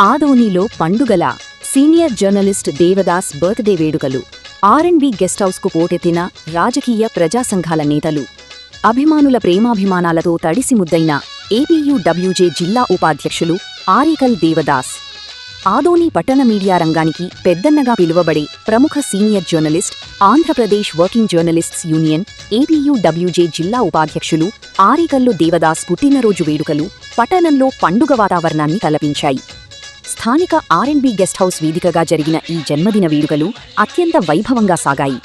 ఆదోనిలో పండుగల senior journalist Devdas birthday వేడుకలు. ఆర్ఎండ్బి గెస్ట్ హౌస్కు పోటెత్తిన రాజకీయ ప్రజా సంఘాల నేతలు. అభిమానుల ప్రేమాభిమానాలతో తడిసి ముద్దైన ఏపీయూడబ్ల్యూజే జిల్లా ఉపాధ్యక్షులు ఆరేకల్ దేవదాస్. ఆదోని పట్టణ మీడియా రంగానికి పెద్దన్నగా పిలువబడే ప్రముఖ senior journalist, Andhra Pradesh working journalists union APUWJ జిల్లా ఉపాధ్యక్షులు ఆరేకల్లు దేవదాస్ పుట్టినరోజు వేడుకలు పట్టణంలో పండుగ వాతావరణాన్ని తలపించాయి. స్థానిక ఆర్ఎండ్బి గెస్ట్ హౌస్ వేదికగా జరిగిన ఈ జన్మదిన వేడుకలు అత్యంత వైభవంగా సాగాయి.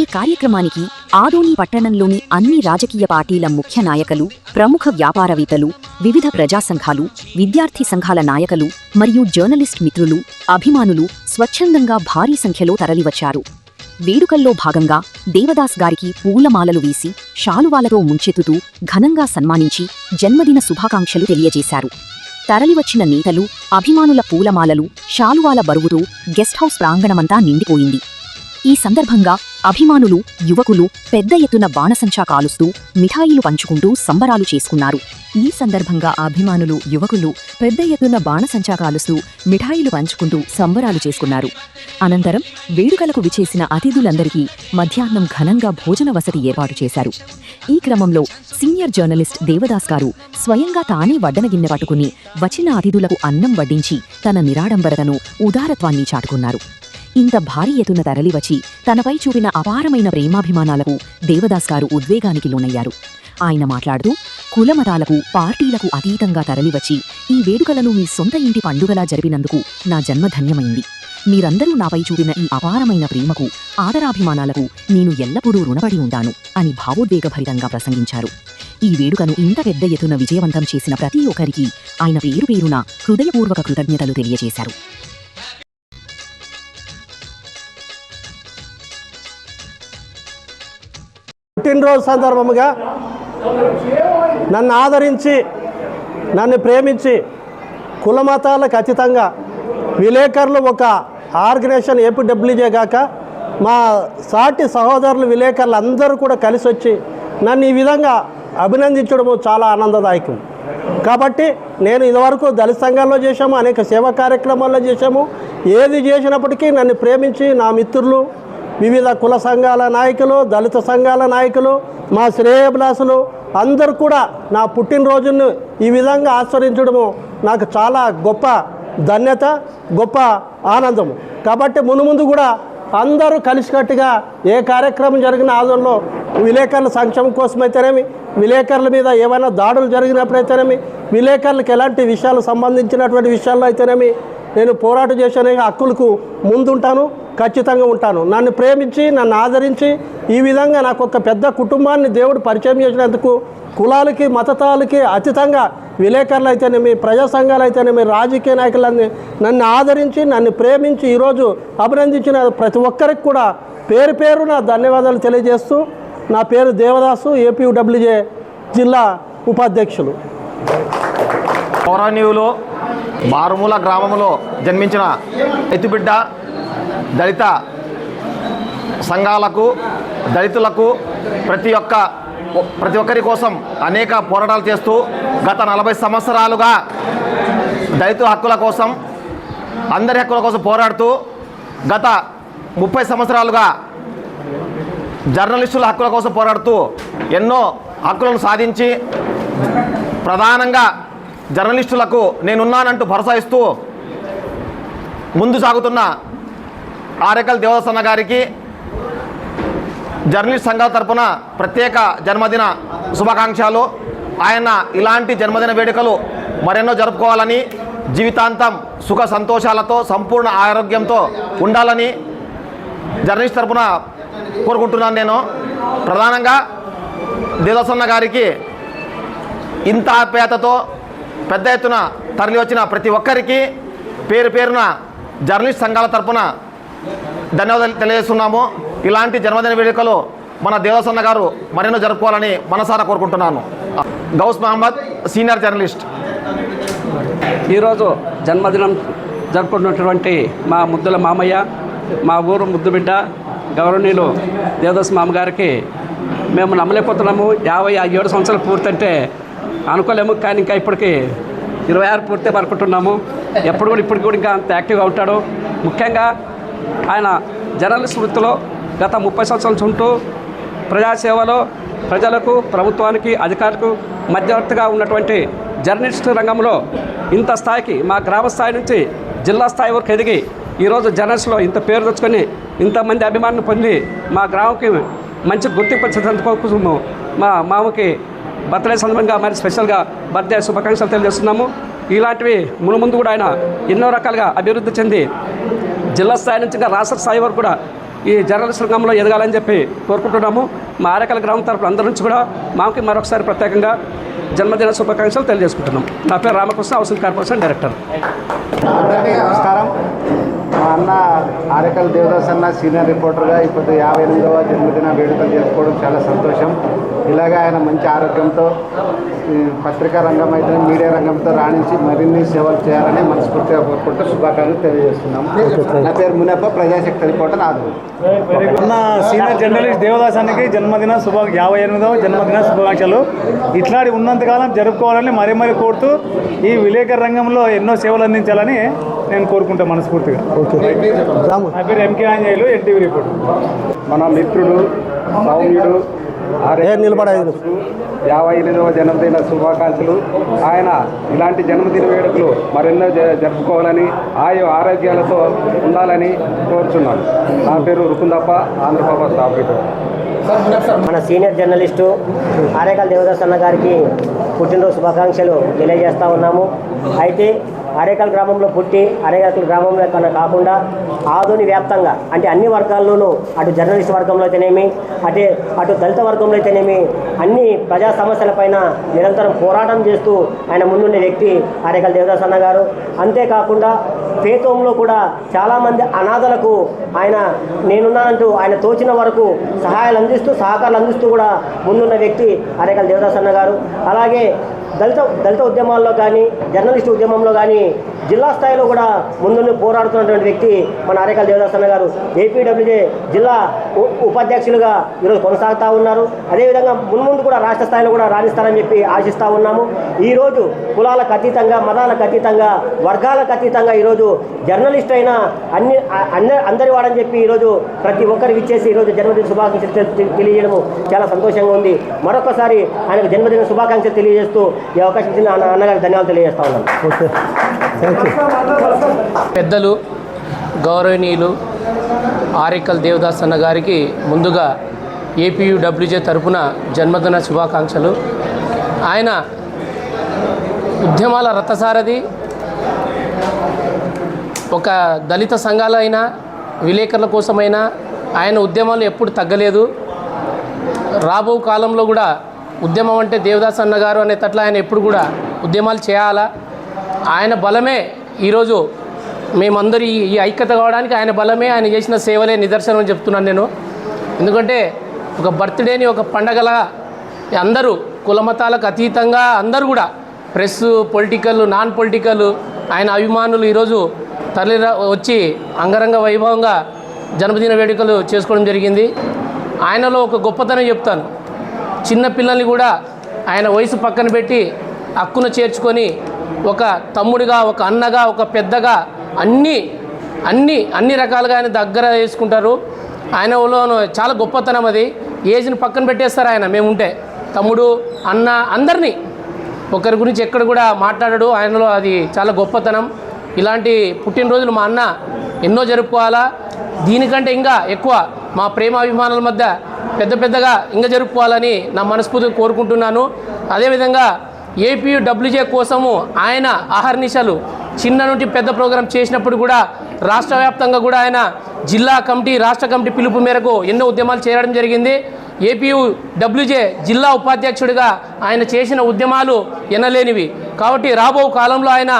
ఈ కార్యక్రమానికి ఆదోని పట్టణంలోని అన్ని రాజకీయ పార్టీల ముఖ్య నాయకులు, ప్రముఖ వ్యాపారవేత్తలు, వివిధ ప్రజా సంఘాలు, విద్యార్థి సంఘాల నాయకులు మరియు జర్నలిస్ట్ మిత్రులు, అభిమానులు స్వచ్ఛందంగా భారీ సంఖ్యలో తరలివచ్చారు. వేడుకల్లో భాగంగా దేవదాస్ గారికి పూలమాలలు వేసి శాలువాలతో ముంచెత్తుతూ ఘనంగా సన్మానించి జన్మదిన శుభాకాంక్షలు తెలియజేశారు. తరలివచ్చిన నేతలు, అభిమానుల పూలమాలలు, శాలువాల బరువుతో గెస్ట్ హౌస్ ప్రాంగణమంతా నిండిపోయింది. ఈ సందర్భంగా అభిమానులు, యువకులు పెద్ద ఎత్తున బాణసంచా కాలుస్తూ మిఠాయిలు పంచుకుంటూ సంబరాలు చేసుకున్నారు. అనంతరం వేడుకలకు విచేసిన అతిథులందరికీ మధ్యాహ్నం ఘనంగా భోజన వసతి ఏర్పాటు చేశారు. ఈ క్రమంలో సీనియర్ జర్నలిస్ట్ దేవదాస్ గారు స్వయంగా తానే వడ్డనగిన్నె పట్టుకుని వచ్చిన అతిథులకు అన్నం వడ్డించి తన నిరాడంబరతను, ఉదారత్వాన్ని చాటుకున్నారు. ఇంత భారీ ఎత్తున తరలివచ్చి తనపై చూపిన అపారమైన ప్రేమాభిమానాలకు దేవదాస్ గారు ఉద్వేగానికి లోనయ్యారు. ఆయన మాట్లాడుతూ, కులమతాలకు, పార్టీలకు అతీతంగా తరలివచ్చి ఈ వేడుకలను మీ సొంత ఇంటి పండుగలా జరిపినందుకు నా జన్మధన్యమైంది. మీరందరూ నాపై చూపిన ఈ అపారమైన ప్రేమకు, ఆదరాభిమానాలకు నేను ఎల్లప్పుడూ రుణపడి ఉంటాను అని భావోద్వేగభరితంగా ప్రసంగించారు. ఈ వేడుకను ఇంత పెద్ద ఎత్తున విజయవంతం చేసిన ప్రతి ఒక్కరికి ఆయన పేరు పేరున హృదయపూర్వక కృతజ్ఞతలు తెలియజేశారు. పుట్టినరోజు సందర్భముగా నన్ను ఆదరించి, నన్ను ప్రేమించి, కులమతాలకు అతీతంగా విలేకరులు ఒక ఆర్గనైజేషన్ ఏపీడబ్ల్యూజే గాక మా సాటి సహోదరులు విలేకరులు అందరూ కూడా కలిసి వచ్చి నన్ను ఈ విధంగా అభినందించడము చాలా ఆనందదాయకం. కాబట్టి నేను ఇదివరకు దళిత సంఘాల్లో చేశాము, అనేక సేవా కార్యక్రమాల్లో చేశాము. ఏది చేసినప్పటికీ నన్ను ప్రేమించి నా మిత్రులు, వివిధ కుల సంఘాల నాయకులు, దళిత సంఘాల నాయకులు, మా శ్రేయోభిలాసులు అందరూ కూడా నా పుట్టినరోజును ఈ విధంగా ఆస్వాదించడము నాకు చాలా గొప్ప ధన్యత, గొప్ప ఆనందము. కాబట్టి మునుముందు కూడా అందరూ కలిసికట్టుగా ఏ కార్యక్రమం జరిగిన ఆదోళనలో విలేకరుల సంక్షేమం కోసమైతేనేమి, విలేకరుల మీద ఏమైనా దాడులు జరిగినప్పుడైతేనేమి, విలేకరులకు ఎలాంటి విషయాలు సంబంధించినటువంటి విషయాల్లో అయితేనేమి నేను పోరాటం చేసే హక్కులకు ముందుంటాను, ఖచ్చితంగా ఉంటాను. నన్ను ప్రేమించి, నన్ను ఆదరించి ఈ విధంగా నాకు ఒక పెద్ద కుటుంబాన్ని దేవుడు పరిచయం చేసినందుకు కులాలకి, మతతాలకి అతీతంగా విలేకరులు అయితేనేమి, ప్రజా సంఘాలు అయితేనేమి, రాజకీయ నాయకులన్నీ నన్ను ఆదరించి, నన్ను ప్రేమించి ఈరోజు అభినందించిన ప్రతి ఒక్కరికి కూడా పేరు పేరున ధన్యవాదాలు తెలియజేస్తూ, నా పేరు దేవదాసు, ఏపీయూడబ్ల్యూజే జిల్లా ఉపాధ్యక్షులు. పౌరాణ్యులు మారుమూల గ్రామంలో జన్మించిన ఎత్తుబిడ్డ, దళిత సంఘాలకు, దళితులకు ప్రతి ఒక్కరి కోసం అనేక పోరాటాలు చేస్తూ గత 40 సంవత్సరాలుగా దళిత హక్కుల కోసం, అందరి హక్కుల కోసం పోరాడుతూ గత 30 సంవత్సరాలుగా జర్నలిస్టుల హక్కుల కోసం పోరాడుతూ ఎన్నో హక్కులను సాధించి ప్రధానంగా జర్నలిస్టులకు నేనున్నానంటూ భరోసా ఇస్తూ ముందు సాగుతున్న ఆరేకల్ దేవదాస్ అన్న గారికి జర్నలిస్ట్ సంఘాల తరపున ప్రత్యేక జన్మదిన శుభాకాంక్షలు. ఆయన ఇలాంటి జన్మదిన వేడుకలు మరెన్నో జరుపుకోవాలని, జీవితాంతం సుఖ సంతోషాలతో, సంపూర్ణ ఆరోగ్యంతో ఉండాలని జర్నలిస్ట్ తరపున కోరుకుంటున్నాను. నేను ప్రధానంగా దేవదాస్ అన్న గారికి ఇంత ఆప్యాయతతో పెద్ద ఎత్తున తరలి వచ్చిన ప్రతి ఒక్కరికి పేరు పేరున జర్నలిస్ట్ సంఘాల తరపున ధన్యవాదాలు తెలియజేస్తున్నాము. ఇలాంటి జన్మదిన వేడుకలు మన దేవదాస్ అన్న గారు మరెన్నో జరుపుకోవాలని మనసారా కోరుకుంటున్నాను. Ghouse Mohammed, senior journalist. ఈరోజు జన్మదినం జరుపుకున్నటువంటి మా ముద్దుల మామయ్య, మా ఊరు ముద్దుబిడ్డ గౌరవనీయులు దేవదాస్ మామగారికి మేము నమ్మలేకపోతున్నాము. 57 సంవత్సరాలు పూర్తంటే అనుకోలేము, కానీ ఇంకా ఇప్పటికి 26 పూర్తి అనుకుంటున్నాము. ఎప్పుడు కూడా ఇప్పుడు కూడా ఇంకా అంత యాక్టివ్గా ఉంటాడు. ముఖ్యంగా ఆయన జర్నలిస్ట్ వృత్తిలో గత 30 సంవత్సరాల చుంటూ ప్రజాసేవలో ప్రజలకు, ప్రభుత్వానికి, అధికారులకు మధ్యవర్తిగా ఉన్నటువంటి జర్నలిస్ట్ రంగంలో ఇంత స్థాయికి మా గ్రామ స్థాయి నుంచి జిల్లా స్థాయి వరకు ఎదిగి ఈరోజు జర్నలిస్ట్లో ఇంత పేరు తెచ్చుకొని ఇంతమంది అభిమానులు పొంది మా గ్రామంకి మంచి గుర్తింపు వచ్చేందుకు మా మామకి బర్త్డే సందర్భంగా మరి స్పెషల్గా బర్త్డే శుభాకాంక్షలు తెలియజేస్తున్నాము. ఇలాంటివి ముందు కూడా ఆయన ఎన్నో రకాలుగా అభివృద్ధి చెంది జిల్లా స్థాయి నుంచి ఇంకా రాష్ట్ర స్థాయి వరకు కూడా ఈ జర్నలిస్ట్ రంగంలో ఎదగాలని చెప్పి కోరుకుంటున్నాము. మా ఆరేకల్ గ్రామం తరఫున అందరి నుంచి కూడా మాకు మరొకసారి ప్రత్యేకంగా జన్మదిన శుభాకాంక్షలు తెలియజేసుకుంటున్నాం. నా పేరు రామకృష్ణ, హౌసింగ్ కార్పొరేషన్ డైరెక్టర్. అందరికీ నమస్కారం. మా అన్న ఆరేకల్ దేవదాస్ అన్న సీనియర్ రిపోర్టర్గా ఇప్పుడు 58వ జన్మదిన వేడుకలు చేసుకోవడం చాలా సంతోషం. ఇలాగే ఆయన మంచి ఆరోగ్యంతో పత్రికా రంగం అయితే మీడియా రంగంతో రాణించి మరిన్ని సేవలు చేయాలని మనస్ఫూర్తిగా కోరుకుంటూ శుభాకాంక్షలు తెలియజేస్తున్నాం. నా పేరు మునప్ప, ప్రజాశక్తి రిపోర్టర్ ఆదరణ. అన్న సీనియర్ జర్నలిస్ట్ దేవదాస్ అన్నకి 58వ జన్మదిన శుభాకాంక్షలు. ఇట్లాంటి ఉన్నంతకాలం జరుపుకోవాలని మరీ కోరుతూ ఈ విలేకరు రంగంలో ఎన్నో సేవలు అందించాలని నేను కోరుకుంటాను మనస్ఫూర్తిగా. నా పేరు ఎంకే ఆంజనేయులు, ఎన్టీవీ రిపోర్టర్. మన మిత్రుడు సౌమ్యుడు 58వ జన్మదిన శుభాకాంక్షలు. ఆయన ఇలాంటి జన్మదిన వేడుకలు మరెన్నో జరుపుకోవాలని, ఆరోగ్యాలతో ఉండాలని కోరుచున్నాను. నా పేరు రుకుందప్ప, ఆంధ్రప్రభ స్టాఫ్ రిపోర్టర్. మన సీనియర్ జర్నలిస్టు ఆరేకల్ దేవదాస్ అన్న గారికి పుట్టినరోజు శుభాకాంక్షలు తెలియజేస్తూ ఉన్నాము. అయితే ఆరేకల్ గ్రామంలో పుట్టి ఆరేకల్ గ్రామంలో కన్నా కాకుండా ఆధుని వ్యాప్తంగా అంటే అన్ని వర్గాల్లోనూ అటు జర్నలిస్ట్ వర్గంలో అయితేనేమి అటు దళిత వర్గంలో అయితేనేమి అన్ని ప్రజా సమస్యలపైన నిరంతరం పోరాటం చేస్తూ ఆయన ముందుండే వ్యక్తి ఆరేకల్ దేవదాస్ అన్న గారు. అంతేకాకుండా పేతోంలో కూడా చాలామంది అనాథలకు ఆయన నేనున్నానంటూ ఆయన తోచిన వరకు సహాయాలు అందిస్తూ సహకారాలు అందిస్తూ కూడా ముందున్న వ్యక్తి ఆరేకల్ దేవదాస్ అన్న గారు. అలాగే దళిత ఉద్యమాల్లో కానీ జర్నలిస్ట్ ఉద్యమంలో కానీ జిల్లా స్థాయిలో కూడా ముందుండి పోరాడుతున్నటువంటి వ్యక్తి మన ఆరేకల్ దేవదాస్ అన్న గారు. ఏపీడబ్ల్యూజే జిల్లా ఉపాధ్యక్షులుగా ఈరోజు కొనసాగుతూ ఉన్నారు. అదేవిధంగా ముందు కూడా రాష్ట్ర స్థాయిలో కూడా రాణిస్తారని చెప్పి ఆశిస్తూ ఉన్నాము. ఈరోజు కులాలకు అతీతంగా, మతాలకు అతీతంగా, వర్గాలకు అతీతంగా ఈరోజు జర్నలిస్ట్ అయినా అందరి వాడని చెప్పి ఈరోజు ప్రతి ఒక్కరికి ఇచ్చేసి ఈరోజు జన్మదిన శుభాకాంక్షలు తెలియజేయడము చాలా సంతోషంగా ఉంది. మరొకసారి ఆయనకు జన్మదిన శుభాకాంక్షలు తెలియజేస్తూ ఈ అవకాశం ఇచ్చిన అన్నగారికి ధన్యవాదాలు తెలియజేస్తా ఉన్నాను. పెద్దలు గౌరవనీయులు ఆరేకల్ దేవదాస్ అన్న గారికి ముందుగా ఏపీయూడబ్ల్యూజే తరపున జన్మదిన శుభాకాంక్షలు. ఆయన ఉద్యమాల రథసారథి. ఒక దళిత సంఘాలైనా విలేకరుల కోసమైనా ఆయన ఉద్యమాలు ఎప్పుడు తగ్గలేదు. రాబో కాలంలో కూడా ఉద్యమం అంటే దేవదాస్ అన్న గారు అనే తట్ల ఆయన ఎప్పుడు కూడా ఉద్యమాలు చేయాలా. ఆయన బలమే ఈరోజు మేమందరూ ఈ ఐక్యత కావడానికి ఆయన బలమే, ఆయన చేసిన సేవలే నిదర్శనం అని చెప్తున్నాను నేను. ఎందుకంటే ఒక బర్త్డేని ఒక పండగలా అందరూ కులమతాలకు అతీతంగా అందరూ కూడా ప్రెస్, పొలిటికల్, నాన్ పొలిటికల్ ఆయన అభిమానులు ఈరోజు తరలి వచ్చి అంగరంగ వైభవంగా జన్మదిన వేడుకలు చేసుకోవడం జరిగింది. ఆయనలో ఒక గొప్పతనం చెప్తాను. చిన్నపిల్లల్ని కూడా ఆయన వయసు పక్కన పెట్టి హక్కున చేర్చుకొని ఒక తమ్ముడిగా, ఒక అన్నగా, ఒక పెద్దగా అన్ని రకాలుగా ఆయన దగ్గర చేసుకుంటారు. ఆయనలో చాలా గొప్పతనం అది. ఏజ్ని పక్కన పెట్టేస్తారు ఆయన. మేముంటే తమ్ముడు, అన్న అందరినీ ఒకరి గురించి ఎక్కడ కూడా మాట్లాడడు. ఆయనలో అది చాలా గొప్పతనం. ఇలాంటి పుట్టినరోజులు మా అన్న ఎన్నో జరుపుకోవాలా. దీనికంటే ఇంకా ఎక్కువ మా ప్రేమాభిమానుల మధ్య పెద్దగా ఇంకా జరుపుకోవాలని నా మనస్ఫూర్తిగా కోరుకుంటున్నాను. అదేవిధంగా ఏపీయూడబ్ల్యూజే కోసము ఆయన ఆహర్నిశలు చిన్న నుండి పెద్ద ప్రోగ్రాం చేసినప్పుడు కూడా రాష్ట్ర వ్యాప్తంగా కూడా ఆయన జిల్లా కమిటీ, రాష్ట్ర కమిటీ పిలుపు మేరకు ఎన్నో ఉద్యమాలు చేయడం జరిగింది. ఏపీయూడబ్ల్యూజే జిల్లా ఉపాధ్యక్షుడిగా ఆయన చేసిన ఉద్యమాలు ఎనలేనివి. కాబట్టి రాబో కాలంలో ఆయన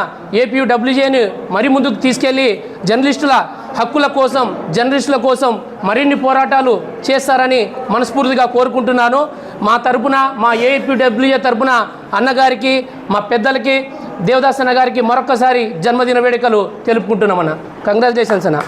ఏపీయూడబ్ల్యూజేని మరి ముందుకు తీసుకెళ్లి జర్నలిస్టుల హక్కుల కోసం, జర్నలిస్టుల కోసం మరిన్ని పోరాటాలు చేస్తారని మనస్ఫూర్తిగా కోరుకుంటున్నాను. మా తరపున, మా ఏపీడబ్ల్యూజే తరపున అన్నగారికి, మా పెద్దలకి, దేవదాస్ అన్న గారికి మరొకసారి జన్మదిన వేడుకలు తెలుపుకుంటున్నామన్న. కంగ్రాచులేషన్స్ అన్న.